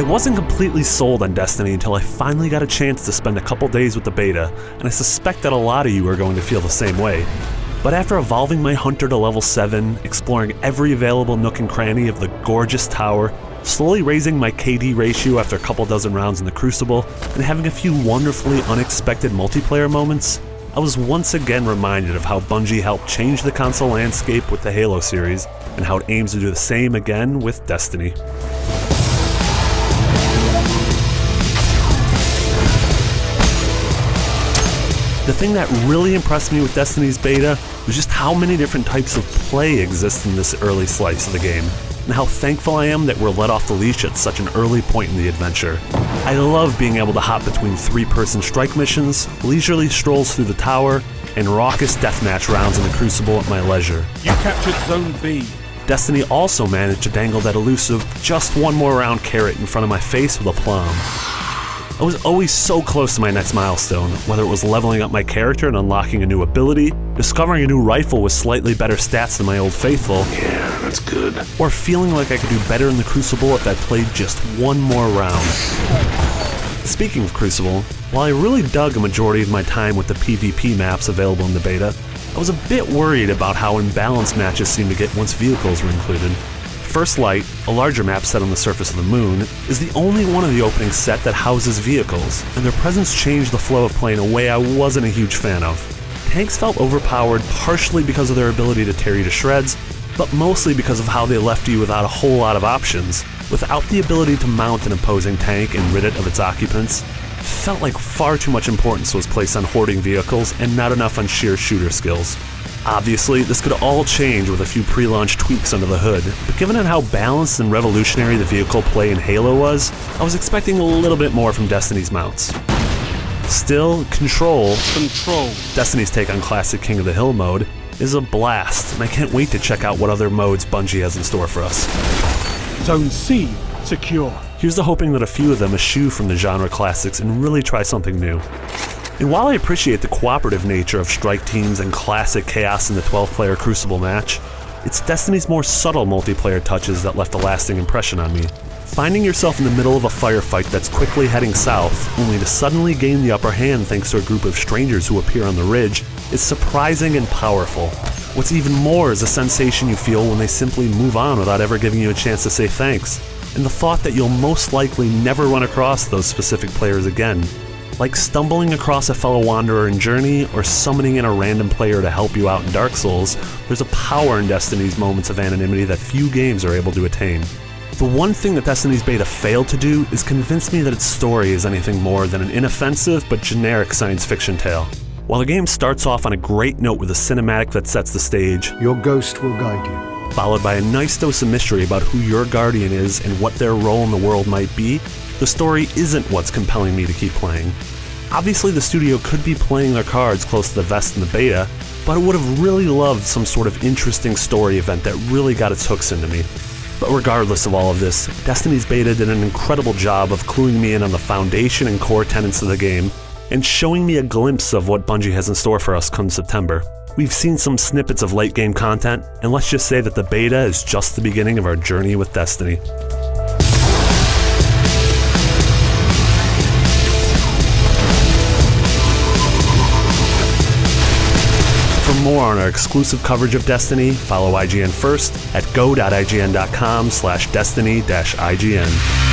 wasn't completely sold on Destiny until I finally got a chance to spend a couple days with the beta, and I suspect that a lot of you are going to feel the same way. But after evolving my hunter to level 7, exploring every available nook and cranny of the gorgeous tower, slowly raising my KD ratio after a couple dozen rounds in the Crucible, and having a few wonderfully unexpected multiplayer moments, I was once again reminded of how Bungie helped change the console landscape with the Halo series, and how it aims to do the same again with Destiny. The thing that really impressed me with Destiny's beta was just how many different types of play exist in this early slice of the game, and how thankful I am that we're let off the leash at such an early point in the adventure. I love being able to hop between 3-person strike missions, leisurely strolls through the tower, and raucous deathmatch rounds in the Crucible at my leisure. You captured Zone B. Destiny also managed to dangle that elusive just one more round carrot in front of my face with aplomb. I was always so close to my next milestone, whether it was leveling up my character and unlocking a new ability, discovering a new rifle with slightly better stats than my old faithful, yeah, that's good, or feeling like I could do better in the Crucible if I played just one more round. Speaking of Crucible, while I really dug a majority of my time with the PvP maps available in the beta, I was a bit worried about how imbalanced matches seemed to get once vehicles were included. First Light, a larger map set on the surface of the moon, is the only one of the opening set that houses vehicles, and their presence changed the flow of play in a way I wasn't a huge fan of. Tanks felt overpowered partially because of their ability to tear you to shreds, but mostly because of how they left you without a whole lot of options. Without the ability to mount an opposing tank and rid it of its occupants, it felt like far too much importance was placed on hoarding vehicles and not enough on sheer shooter skills. Obviously, this could all change with a few pre-launch tweaks under the hood, but given how balanced and revolutionary the vehicle play in Halo was, I was expecting a little bit more from Destiny's mounts. Still, Control, Destiny's take on classic King of the Hill mode, is a blast, and I can't wait to check out what other modes Bungie has in store for us. Zone C secure. Here's to hoping that a few of them eschew from the genre classics and really try something new. And while I appreciate the cooperative nature of strike teams and classic chaos in the 12-player Crucible match, it's Destiny's more subtle multiplayer touches that left a lasting impression on me. Finding yourself in the middle of a firefight that's quickly heading south, only to suddenly gain the upper hand thanks to a group of strangers who appear on the ridge, is surprising and powerful. What's even more is the sensation you feel when they simply move on without ever giving you a chance to say thanks, and the thought that you'll most likely never run across those specific players again. Like stumbling across a fellow wanderer in Journey, or summoning in a random player to help you out in Dark Souls, there's a power in Destiny's moments of anonymity that few games are able to attain. The one thing that Destiny's beta failed to do is convince me that its story is anything more than an inoffensive but generic science fiction tale. While the game starts off on a great note with a cinematic that sets the stage, your ghost will guide you, followed by a nice dose of mystery about who your guardian is and what their role in the world might be, the story isn't what's compelling me to keep playing. Obviously, the studio could be playing their cards close to the vest in the beta, but I would have really loved some sort of interesting story event that really got its hooks into me. But regardless of all of this, Destiny's beta did an incredible job of cluing me in on the foundation and core tenets of the game, and showing me a glimpse of what Bungie has in store for us come September. We've seen some snippets of late game content, and let's just say that the beta is just the beginning of our journey with Destiny. For more on our exclusive coverage of Destiny, follow IGN first at go.ign.com/destiny-IGN.